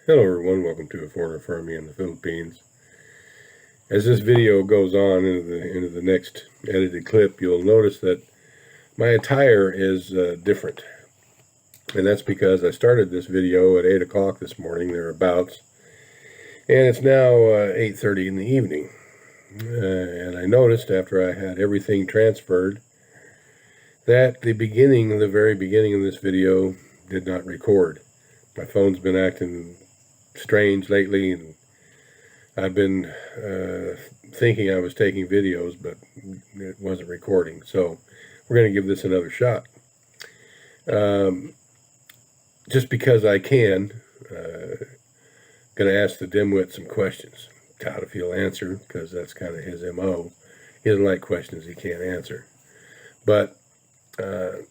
Hello everyone, welcome to A Foreigner Firm in the Philippines. As this video goes on into the next edited clip, you'll notice that my attire is different. And that's because I started this video at 8 o'clock this morning, thereabouts, and it's now 8:30 in the evening. And I noticed after I had everything transferred that the very beginning of this video did not record. My phone's been acting strange lately, and I've been thinking I was taking videos, but it wasn't recording. So we're going to give this another shot. Just because I can, going to ask the Dimwit some questions. Doubt if he'll answer, because that's kind of his MO. He doesn't like questions he can't answer. But, I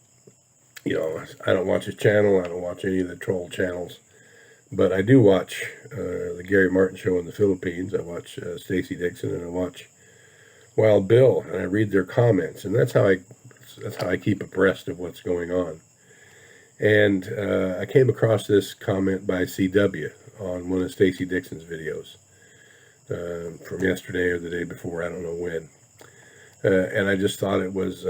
don't watch his channel. I don't watch any of the troll channels. But I do watch the Gary Martin show in the Philippines. I watch Stacy Dixon, and I watch Wild Bill, and I read their comments, and that's how I keep abreast of what's going on. And I came across this comment by CW on one of Stacy Dixon's videos from yesterday or the day before, I don't know when. And I just thought it was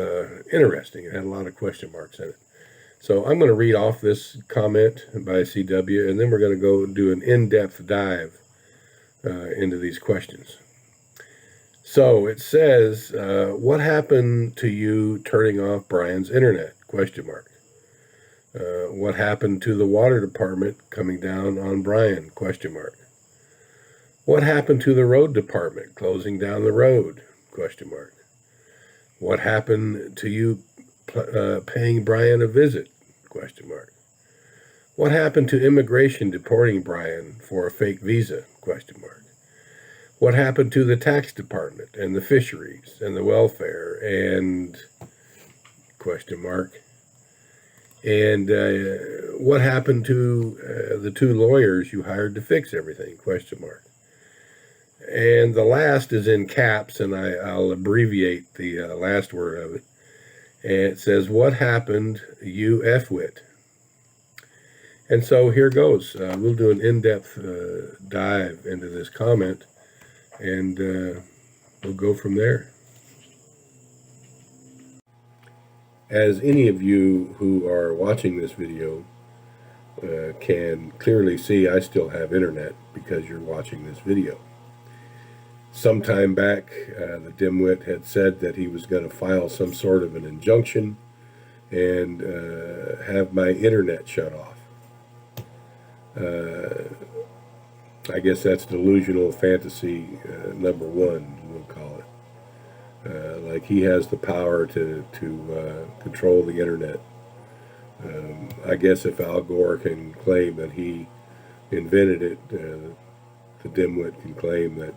interesting. It had a lot of question marks in it. So I'm going to read off this comment by CW, and then we're going to go do an in-depth dive into these questions. So it says, what happened to you turning off Brian's internet? Question mark. What happened to the water department coming down on Brian? Question mark. What happened to the road department closing down the road? Question mark. What happened to you paying Brian a visit? Question mark. What happened to immigration deporting Brian for a fake visa? Question mark. What happened to the tax department and the fisheries and the welfare and question mark. And what happened to the two lawyers you hired to fix everything? Question mark. And the last is in caps, and I'll abbreviate the last word of it. And it says, what happened, you F-wit? And so here goes. We'll do an in-depth dive into this comment, and we'll go from there. As any of you who are watching this video can clearly see, I still have internet because you're watching this video. Sometime back, the Dimwit had said that he was going to file some sort of an injunction and have my internet shut off. I guess that's delusional fantasy number one, we'll call it. Like he has the power to control the internet. I guess if Al Gore can claim that he invented it, the Dimwit can claim that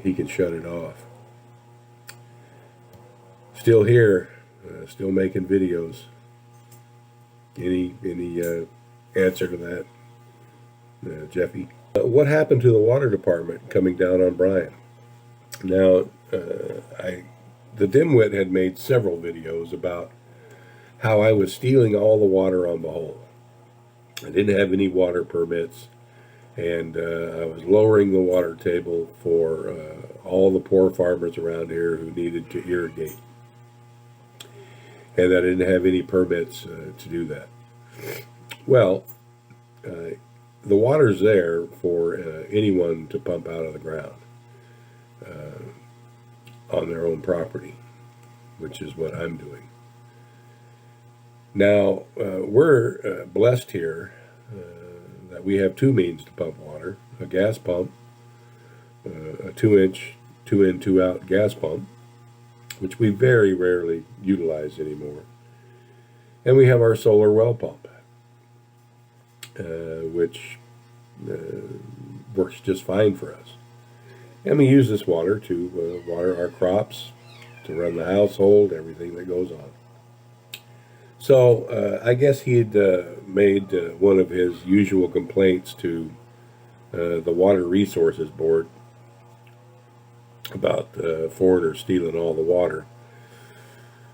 he can shut it off. Still here, still making videos. Any answer to that, Jeffy? What happened to the water department coming down on Brian? Now, the Dimwit had made several videos about how I was stealing all the water on the hole. I didn't have any water permits, and I was lowering the water table for all the poor farmers around here who needed to irrigate. And I didn't have any permits to do that. Well, the water's there for anyone to pump out of the ground on their own property, which is what I'm doing. Now, we're blessed here that we have two means to pump water: a gas pump, a 2-inch, 2-in, 2-out gas pump, which we very rarely utilize anymore. And we have our solar well pump, which works just fine for us. And we use this water to water our crops, to run the household, everything that goes on. So I guess he'd made one of his usual complaints to the Water Resources Board about foreigners stealing all the water.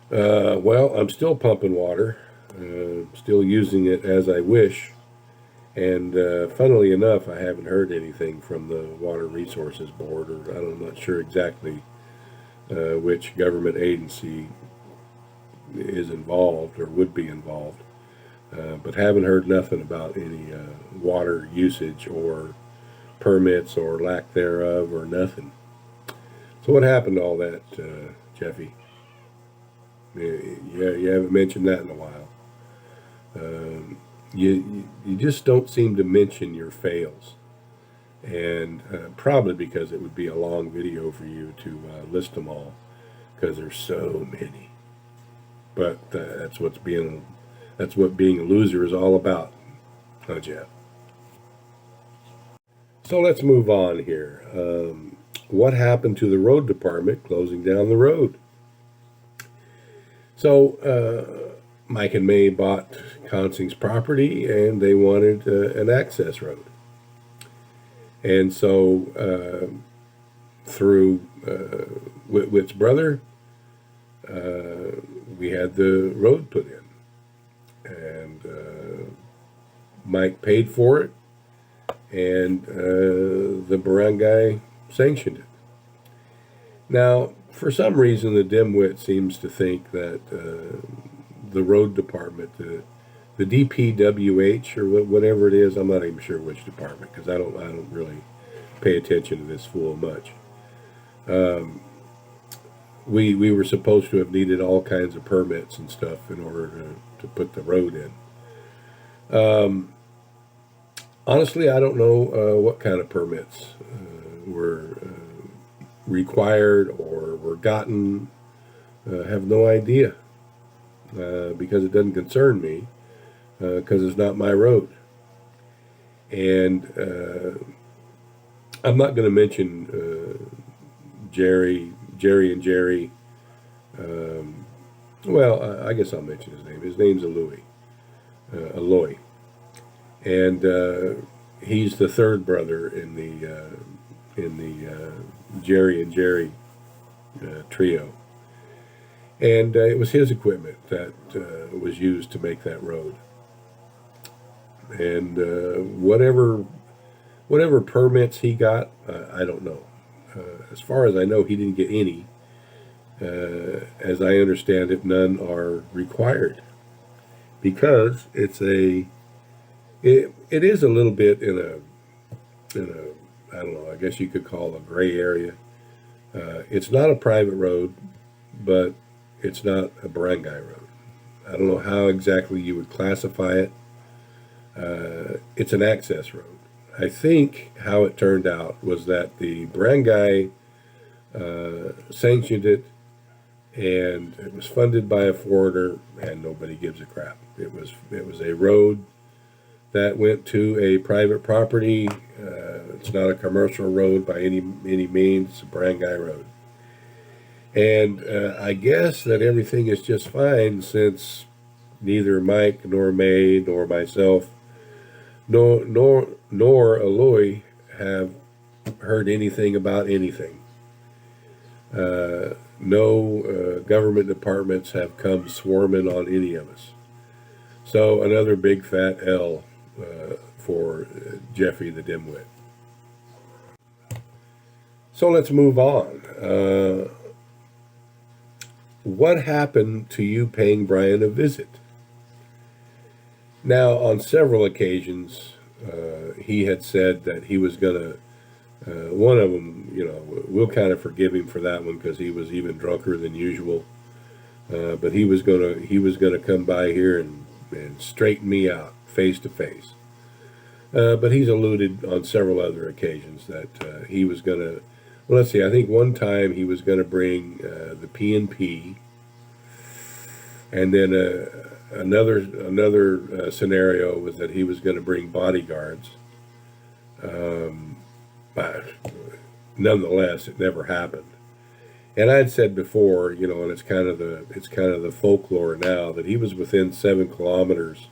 Well, I'm still pumping water, still using it as I wish, And funnily enough, I haven't heard anything from the Water Resources Board, or I'm not sure exactly which government agency is involved or would be involved. But haven't heard nothing about any water usage or permits or lack thereof or nothing. So what happened to all that, Jeffy? Yeah, you haven't mentioned that in a while. You just don't seem to mention your fails, and probably because it would be a long video for you to list them all, because there's so many. But that's what being a loser is all about, huh, Jeff? So let's move on here. What happened to the road department closing down the road? So Mike and May bought Consing's property, and they wanted an access road. And so through Whit's brother, we had the road put in, and Mike paid for it, and the barangay sanctioned it. Now, for some reason, the Dimwit seems to think that the road department, the DPWH or whatever it is, I'm not even sure which department, because I don't really pay attention to this fool much. We were supposed to have needed all kinds of permits and stuff in order to put the road in. Honestly, I don't know what kind of permits were required or were gotten. Have no idea, because it doesn't concern me, because it's not my road. And I'm not going to mention Jerry and Jerry. Well, I guess I'll mention his name. His name's Aloy, and he's the third brother in the Jerry and Jerry trio. And it was his equipment that was used to make that road. And whatever permits he got, I don't know. As far as I know, he didn't get any. As I understand it, none are required, because it is a little bit in a I don't know, I guess you could call it a gray area. It's not a private road, but it's not a barangay road. I don't know how exactly you would classify it. It's an access road. I think how it turned out was that the barangay sanctioned it, and it was funded by a foreigner, and nobody gives a crap. It was a road that went to a private property. It's not a commercial road by any means. It's a barangay road. And I guess that everything is just fine, since neither Mike nor May nor myself nor Aloy have heard anything about anything. No government departments have come swarming on any of us. So another big fat L for Jeffy the Dimwit. So let's move on. What happened to you paying Brian a visit? Now, on several occasions, he had said that he was going to, one of them, we'll kind of forgive him for that one, because he was even drunker than usual. But he was gonna come by here and straighten me out face to face. But he's alluded on several other occasions that he was gonna. Well, let's see. I think one time he was gonna bring the PNP, and then another scenario was that he was going to bring bodyguards. But nonetheless, it never happened. And I'd said before, and it's kind of the folklore now, that he was within 7 kilometers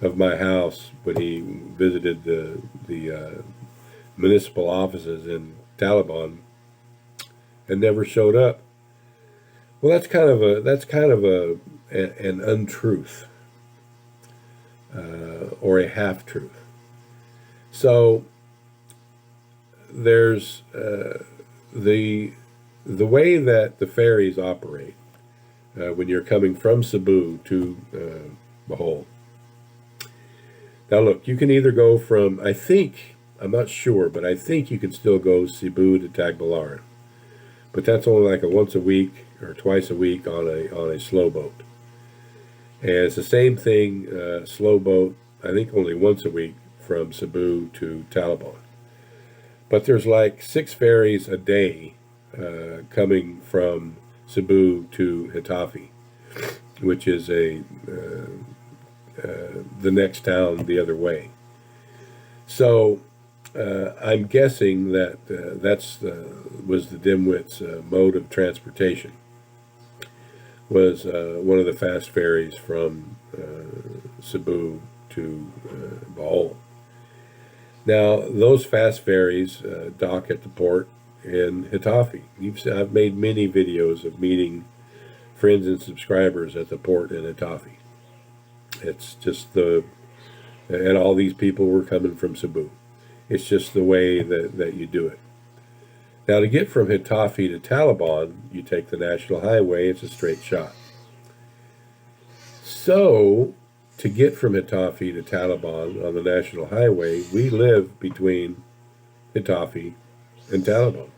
of my house when he visited the municipal offices in Taliban, and never showed up. Well, that's kind of an untruth, or a half truth. So there's the way that the ferries operate when you're coming from Cebu to Bohol. Now look, you can either go from, I think, I'm not sure, but I think you can still go Cebu to Tagbilaran. But that's only like a once a week or twice a week on a slow boat. And it's the same thing, slow boat, I think only once a week from Cebu to Talabon. But there's like 6 ferries a day coming from Cebu to Hitafi, which is the next town the other way. So I'm guessing that was the Dimwit's mode of transportation. Was one of the fast ferries from Cebu to Bohol. Now those fast ferries dock at the port in Hitafi. I've made many videos of meeting friends and subscribers at the port in Hitafi. It's just and all these people were coming from Cebu. It's just the way that you do it. Now, to get from Hitafi to Talabon, you take the National Highway. It's a straight shot. So, to get from Hitafi to Talabon on the National Highway, we live between Hitafi and Talabon.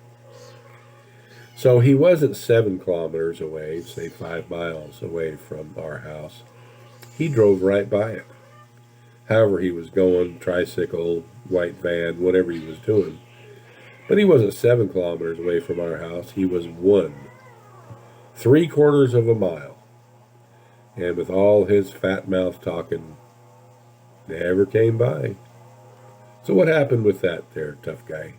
So he wasn't 7 kilometers away, say 5 miles away from our house. He drove right by it. However he was going, tricycle, white van, whatever he was doing. But he wasn't 7 kilometers away from our house. He was 1. 3/4 of a mile. And with all his fat mouth talking, never came by. So what happened with that there, tough guy?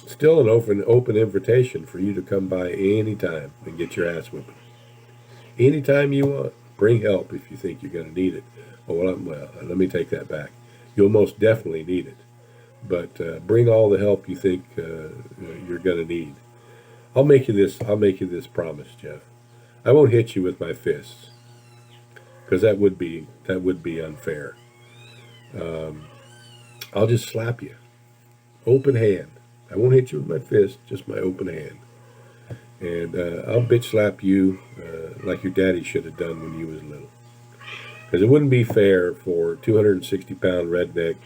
Still an open invitation for you to come by anytime and get your ass whipping. Anytime you want. Bring help if you think you're going to need it. Well, let me take that back. You'll most definitely need it. But bring all the help you think you're going to need. I'll make you this promise, Jeff. I won't hit you with my fists, because that would be unfair. I'll just slap you, open hand. I won't hit you with my fist, just my open hand. And I'll bitch slap you like your daddy should have done when you was little. Because it wouldn't be fair for 260-pound redneck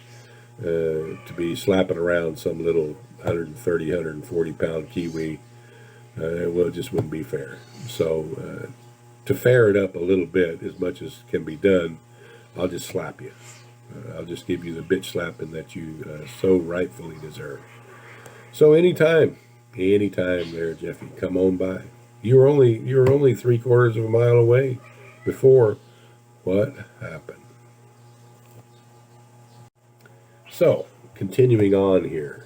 to be slapping around some little 130, 140-pound Kiwi. Well, it just wouldn't be fair. So to fair it up a little bit, as much as can be done, I'll just slap you. I'll just give you the bitch slapping that you so rightfully deserve. So anytime there, Jeffy, come on by. You were only 3/4 of a mile away before. What happened? So, continuing on here.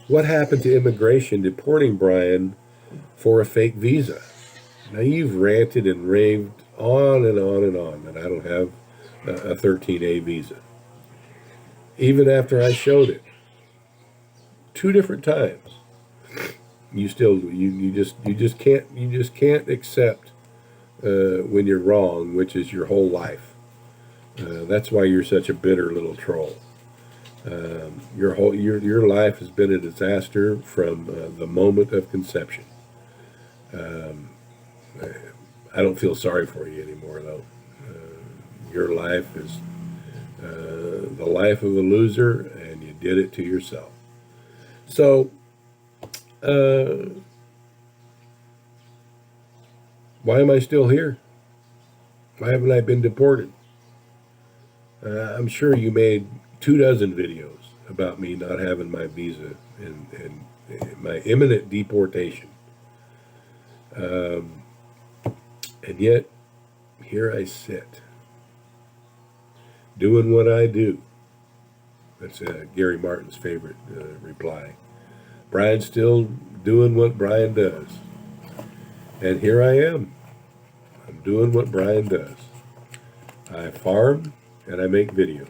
What happened to immigration deporting Brian for a fake visa? Now, you've ranted and raved on and on and on that I don't have a 13A visa. Even after I showed it 2 different times, you just can't accept when you're wrong, which is your whole life. That's why you're such a bitter little troll. Your life has been a disaster from the moment of conception. I don't feel sorry for you anymore, though. Your life is the life of a loser, and you did it to yourself. So, why am I still here? Why haven't I been deported? I'm sure you made 24 videos about me not having my visa and my imminent deportation. And yet, here I sit, doing what I do. That's Gary Martin's favorite reply. Brian's still doing what Brian does. And here I am. I'm doing what Brian does. I farm and I make videos.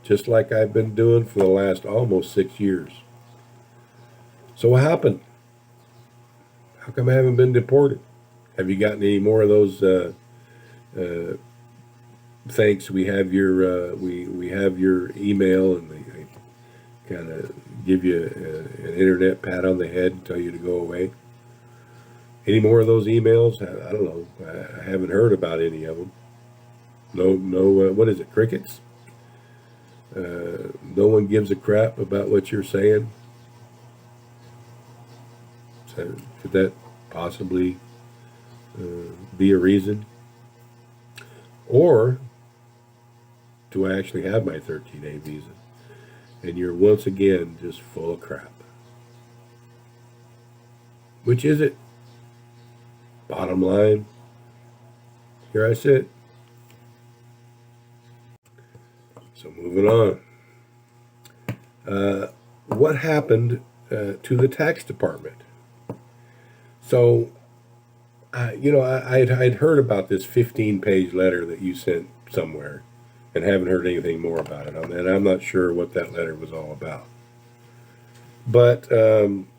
Just like I've been doing for the last almost 6 years. So what happened? How come I haven't been deported? Have you gotten any more of those thanks, we have your email, and they kind of give you an internet pat on the head and tell you to go away. Any more of those emails? I don't know. I haven't heard about any of them. No, no. What is it? Crickets? No one gives a crap about what you're saying. So could that possibly be a reason? Or do I actually have my 13A visa? And you're once again just full of crap. Which is it? Bottom line, here I sit. So moving on. What happened to the tax department? So, I'd heard about this 15-page letter that you sent somewhere and haven't heard anything more about it. And I'm not sure what that letter was all about. But haven't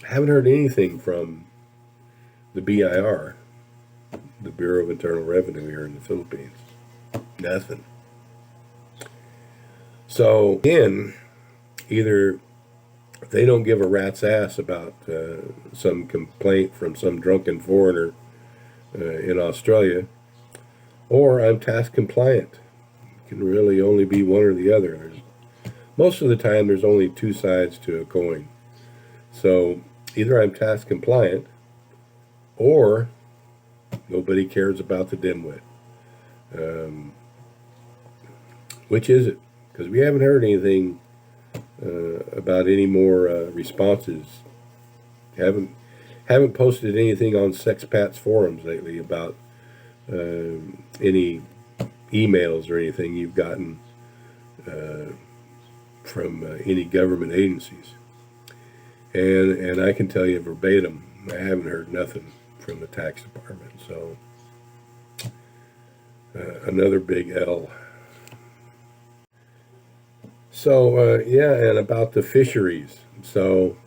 heard anything from the BIR, the Bureau of Internal Revenue here in the Philippines. Nothing. So, again, either they don't give a rat's ass about some complaint from some drunken foreigner in Australia, or I'm tax compliant. It can really only be one or the other. Most of the time, there's only two sides to a coin. So either I'm tax compliant, or nobody cares about the dimwit. Which is it? Because we haven't heard anything about any more responses. Haven't posted anything on Sexpats forums lately about any emails or anything you've gotten from any government agencies. And I can tell you verbatim, I haven't heard nothing from the tax department. So another big L. So, yeah, and about the fisheries. So,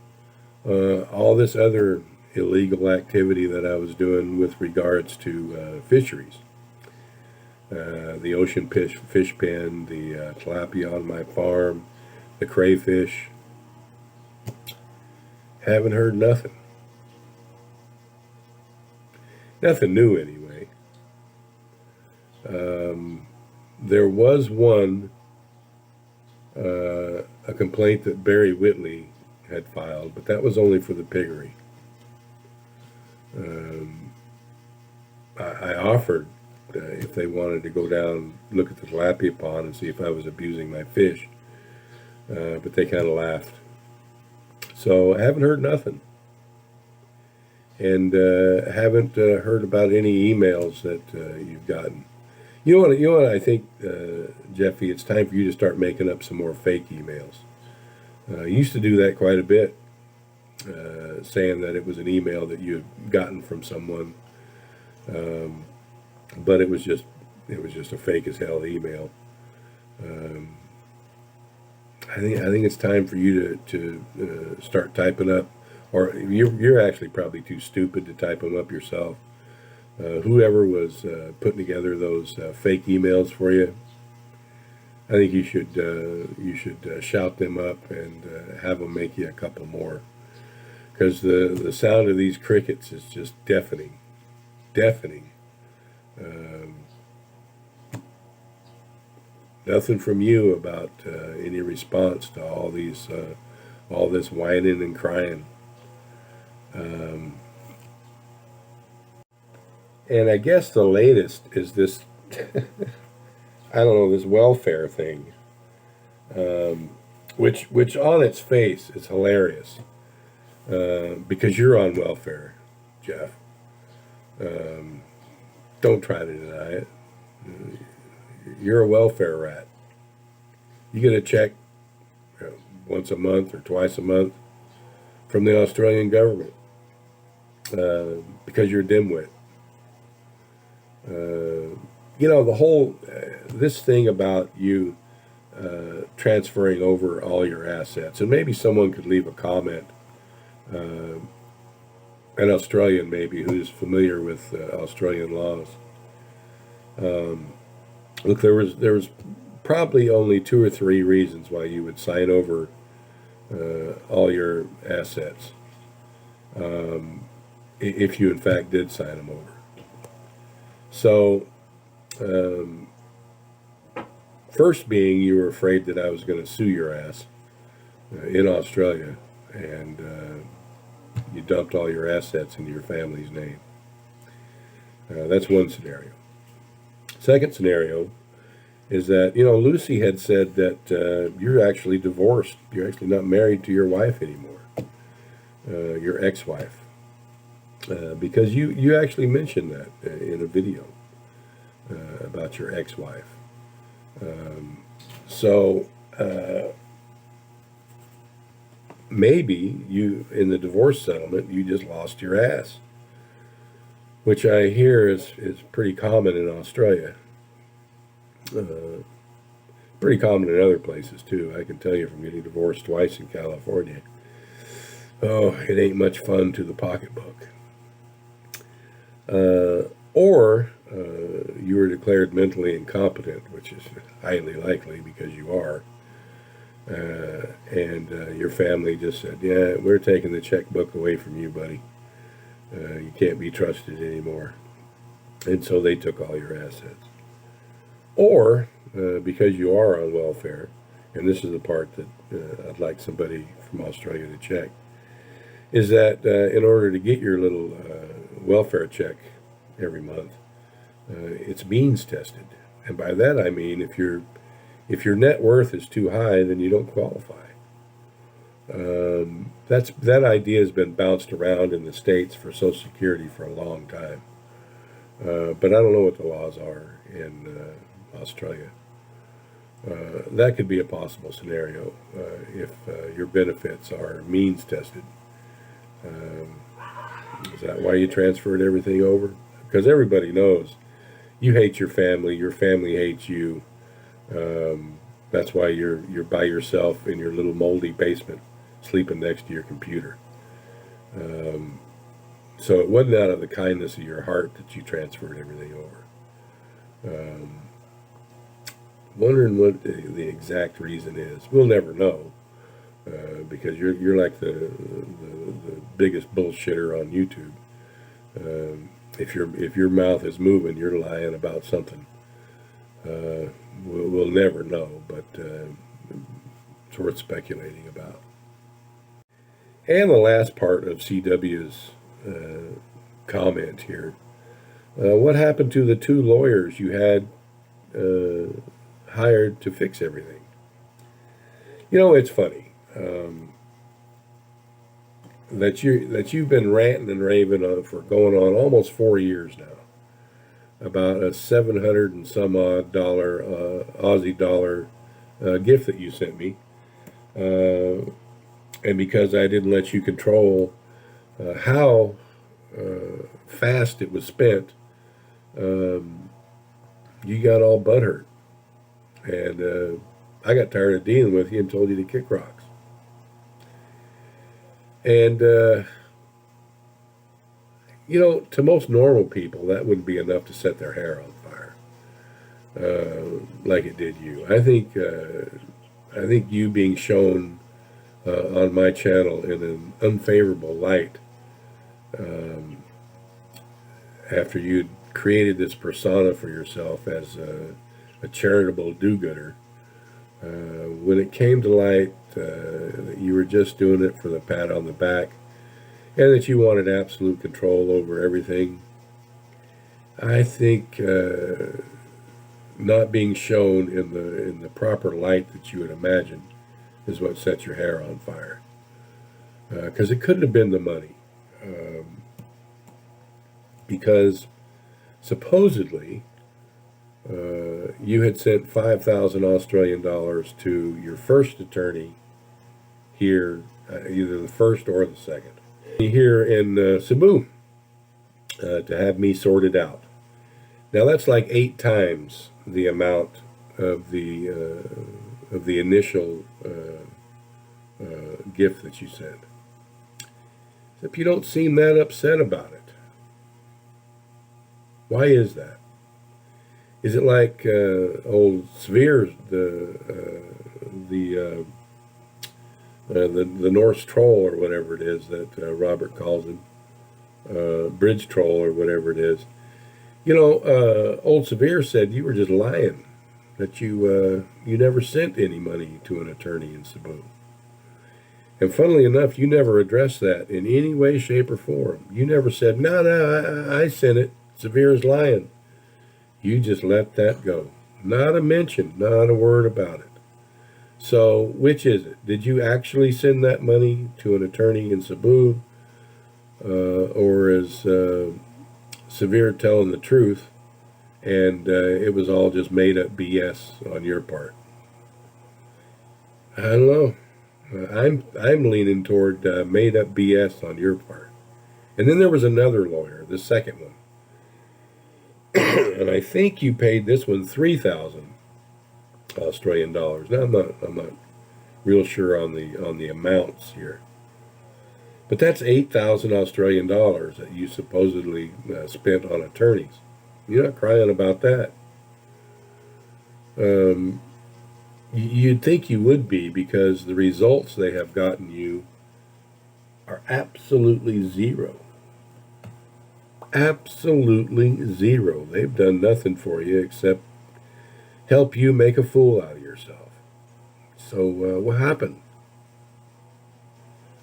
all this other illegal activity that I was doing with regards to fisheries. The ocean fish pen, the tilapia on my farm, the crayfish. Haven't heard nothing. Nothing new, anyway. There was one... a complaint that Barry Whitley had filed, but that was only for the piggery. I offered if they wanted to go down, look at the tilapia pond and see if I was abusing my fish, but they kind of laughed. So I haven't heard nothing, and haven't heard about any emails that you've gotten. You know what I think, Jeffy? It's time for you to start making up some more fake emails. You used to do that quite a bit, saying that it was an email that you had gotten from someone, but it was just a fake as hell email. I think it's time for you to start typing up, or you're actually probably too stupid to type them up yourself. Whoever was putting together those fake emails for you, I think you should shout them up and have them make you a couple more, because the sound of these crickets is just deafening. Nothing from you about any response to all this whining and crying. And I guess the latest is this, I don't know, this welfare thing, which on its face is hilarious, because you're on welfare, Jeff. Don't try to deny it. You're a welfare rat. You get a check once a month or twice a month from the Australian government because you're a dimwit. The whole this thing about you transferring over all your assets, and maybe someone could leave a comment, an Australian maybe who's familiar with Australian laws. Look, there was probably only two or three reasons why you would sign over all your assets, if you in fact did sign them over. So, um, first being you were afraid that I was going to sue your ass in Australia, and you dumped all your assets into your family's name. That's one scenario. Second scenario is that, Lucy had said that you're actually divorced. You're actually not married to your wife anymore, your ex-wife, because you actually mentioned that in a video about your ex-wife. So maybe you, in the divorce settlement, you just lost your ass, which I hear is pretty common in Australia. Pretty common in other places too. I can tell you from getting divorced twice in California. Oh, it ain't much fun to the pocketbook. Or you were declared mentally incompetent, which is highly likely because you are. And your family just said, yeah, we're taking the checkbook away from you, buddy. You can't be trusted anymore. And so they took all your assets. Or because you are on welfare, and this is the part that I'd like somebody from Australia to check, is that in order to get your little welfare check every month, it's means tested. And by that I mean if your net worth is too high, then you don't qualify. That idea has been bounced around in the States for Social Security for a long time. But I don't know what the laws are in Australia. That could be a possible scenario if your benefits are means tested. Is that why you transferred everything over? Because everybody knows you hate your family hates you. That's why you're by yourself in your little moldy basement, sleeping next to your computer. So it wasn't out of the kindness of your heart that you transferred everything over. Wondering what the exact reason is. We'll never know because you're like the biggest bullshitter on YouTube. If your mouth is moving, you're lying about something. We'll never know, but it's worth speculating about. And the last part of CW's comment here. What happened to the two lawyers you had hired to fix everything? It's funny that you've been ranting and raving for going on almost 4 years now about a 700 and some odd dollar Aussie dollar gift that you sent me, and because I didn't let you control how fast it was spent, you got all butthurt. And I got tired of dealing with you and told you to kick rocks. And, to most normal people, that wouldn't be enough to set their hair on fire like it did you. I think you being shown on my channel in an unfavorable light after you'd created this persona for yourself as a charitable do-gooder, when it came to light that you were just doing it for the pat on the back and that you wanted absolute control over everything, I think not being shown in the proper light that you would imagine is what set your hair on fire. Because it couldn't have been the money. Because supposedly you had sent 5,000 Australian dollars to your first attorney here, either the first or the second, here in Cebu, to have me sorted out. Now that's like 8 times the amount of the initial gift that you sent. Except you don't seem that upset about it. Why is that? Is it like old Sveer, the Norse troll or whatever it is that Robert calls him, bridge troll or whatever it is? You know, old Severe said you were just lying, that you never sent any money to an attorney in Cebu. And funnily enough, you never addressed that in any way, shape, or form. You never said, no, I sent it. Severe's lying. You just let that go. Not a mention, not a word about it. So, which is it? Did you actually send that money to an attorney in Cebu, or is Severe telling the truth, and it was all just made up BS on your part? I don't know. I'm leaning toward made up BS on your part. And then there was another lawyer, the second one, and I think you paid this one 3,000 Australian dollars. Now I'm not real sure on the amounts here, but that's 8,000 Australian dollars that you supposedly spent on attorneys. You're not crying about that. Um, you'd think you would be, because the results they have gotten you are absolutely zero. Absolutely zero. They've done nothing for you except help you make a fool out of yourself. So what happened?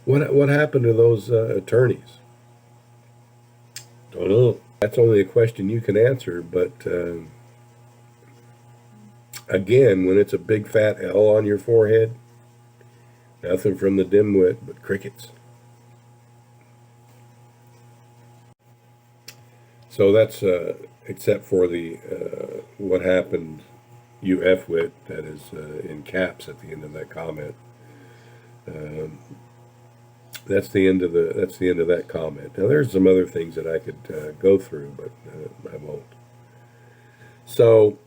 What happened to those attorneys? Don't know. That's only a question you can answer. But again, when it's a big fat L on your forehead, nothing from the dimwit but crickets. So that's except for the what happened, you F-wit, that is in caps at the end of that comment. Um, that's the end of that comment. Now there's some other things that I could go through, but I won't. So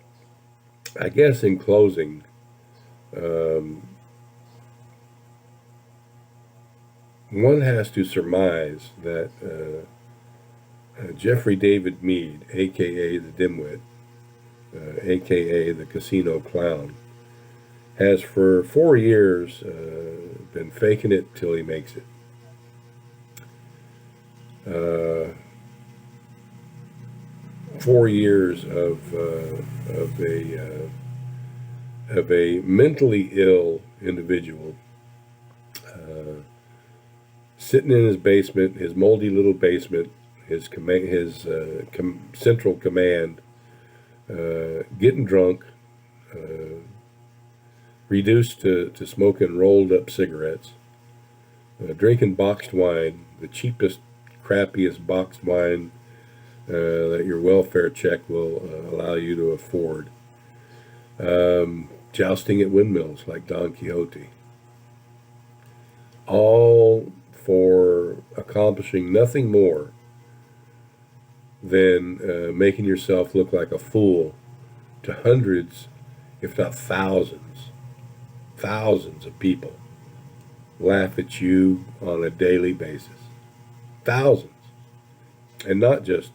I guess in closing, um, one has to surmise that Jeffrey David Mead, aka the Dimwit, aka the Casino Clown, has for 4 years been faking it till he makes it. 4 years of a mentally ill individual sitting in his basement, his moldy little basement, his central command, getting drunk, reduced to smoking rolled up cigarettes, drinking boxed wine, the cheapest, crappiest boxed wine that your welfare check will allow you to afford, jousting at windmills like Don Quixote, all for accomplishing nothing more than making yourself look like a fool to hundreds, if not thousands of people laugh at you on a daily basis. Thousands. And not just,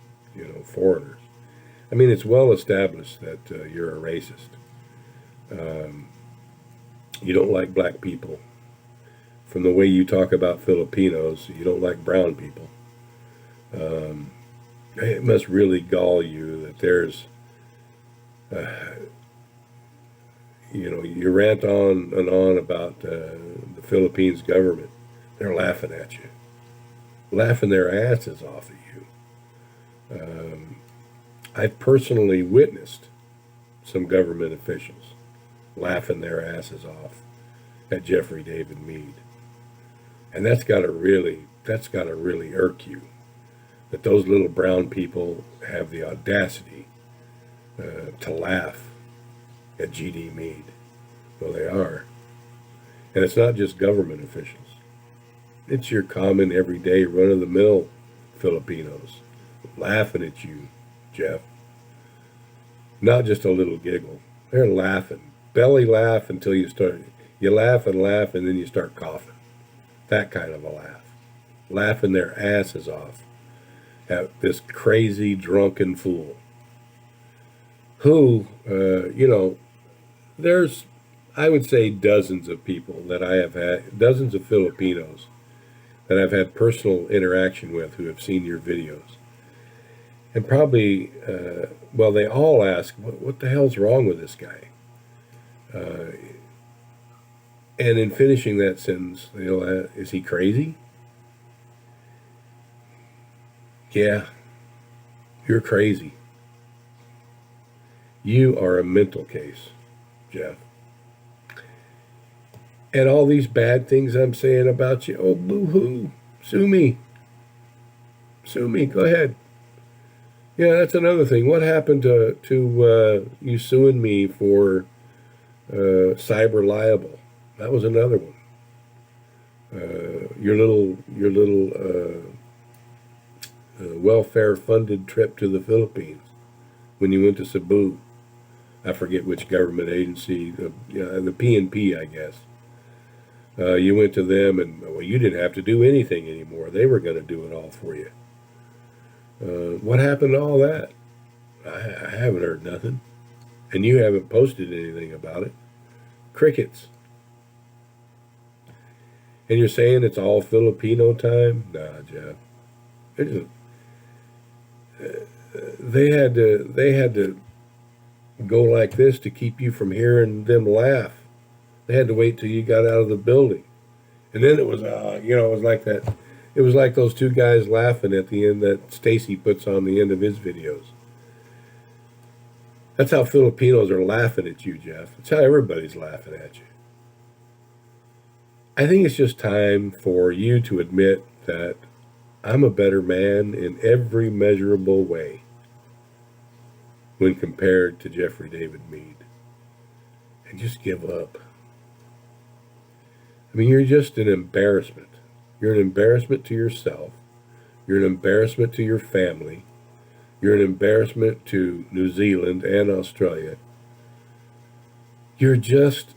foreigners. I mean, it's well established that you're a racist. You don't like black people. From the way you talk about Filipinos, you don't like brown people. It must really gall you that there's, you rant on and on about the Philippines government. They're laughing at you, laughing their asses off at you. I've personally witnessed some government officials laughing their asses off at Jeffrey David Mead. And that's got to really irk you, that those little brown people have the audacity to laugh at GD Mead. Well, they are. And it's not just government officials. It's your common, everyday, run-of-the-mill Filipinos laughing at you, Jeff. Not just a little giggle. They're laughing. Belly laugh until you laugh, and then you start coughing. That kind of a laugh. Laughing their asses off at this crazy, drunken fool. who, there's, I would say, dozens of people that I have had, dozens of Filipinos that I've had personal interaction with who have seen your videos. And probably, well, they all ask, what the hell's wrong with this guy? Uh, and in finishing that sentence, they'll ask, is he crazy? Yeah, you're crazy. You are a mental case, Jeff. And all these bad things I'm saying about you, oh, boo hoo, sue me. Sue me, go ahead. Yeah, that's another thing. What happened to you suing me for cyber libel? That was another one. Your little welfare funded trip to the Philippines when you went to Cebu. I forget which government agency, the PNP, I guess. You went to them, and well, you didn't have to do anything anymore. They were going to do it all for you. What happened to all that? I haven't heard nothing, and you haven't posted anything about it. Crickets. And you're saying it's all Filipino time? Nah, Jeff. It's they had to go like this to keep you from hearing them laugh. They had to wait till you got out of the building, and then it was it was like that. It was like those two guys laughing at the end that Stacy puts on the end of his videos. That's how Filipinos are laughing at you, Jeff. That's how everybody's laughing at you. I think it's just time for you to admit that I'm a better man in every measurable way when compared to Jeffrey David Mead. And just give up. I mean, you're just an embarrassment. You're an embarrassment to yourself. You're an embarrassment to your family. You're an embarrassment to New Zealand and Australia. You're just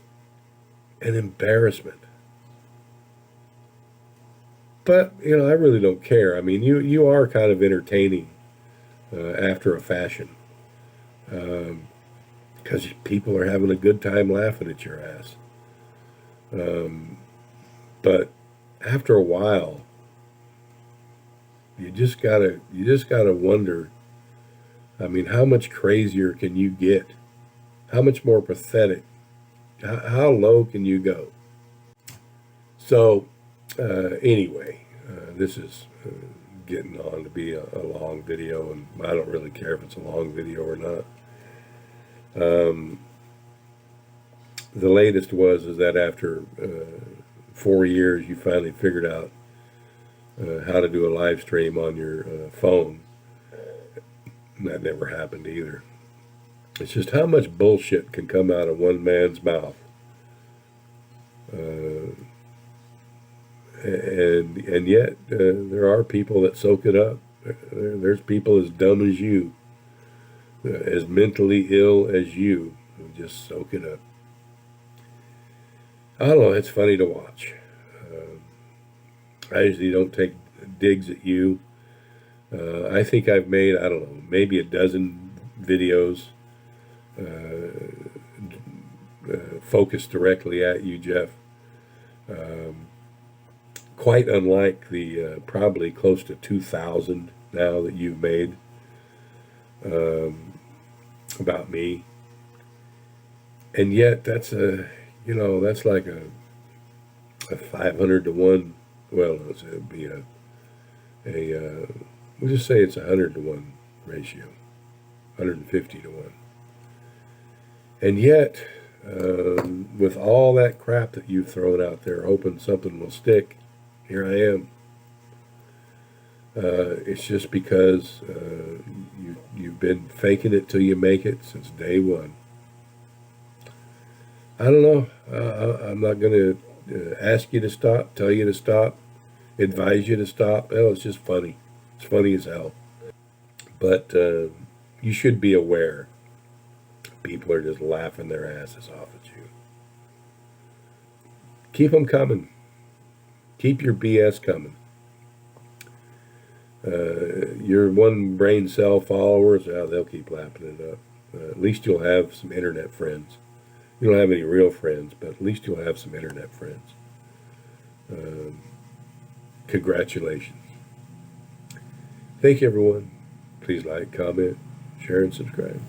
an embarrassment. But, I really don't care. I mean, you are kind of entertaining after a fashion. Because people are having a good time laughing at your ass. But after a while, you just gotta wonder. I mean, how much crazier can you get? How much more pathetic? How low can you go? So, anyway, this is getting on to be a long video, and I don't really care if it's a long video or not. The latest is that after 4 years, you finally figured out how to do a live stream on your phone. And that never happened either. It's just how much bullshit can come out of one man's mouth. And yet there are people that soak it up. There's people as dumb as you, as mentally ill as you, who just soak it up. I don't know, it's funny to watch. I usually don't take digs at you. I think I've made, I don't know, maybe a dozen videos focused directly at you, Jeff. Quite unlike the probably close to 2,000 now that you've made about me. And yet that's that's like a 500 to 1. Well, it'd be we'll just say it's 100 to 1 ratio, 150 to 1. And yet, with all that crap that you've thrown out there, hoping something will stick, here I am. It's just because you've been faking it till you make it since day one. I don't know. I'm not going to ask you to stop, tell you to stop, advise you to stop. Hell, it's just funny. It's funny as hell. But you should be aware. People are just laughing their asses off at you. Keep them coming. Keep your BS coming. Your one brain cell followers, they'll keep lapping it up. At least you'll have some internet friends. You don't have any real friends, but at least you'll have some internet friends. Um, Congratulations. Thank you, everyone. Please like, comment, share, and subscribe.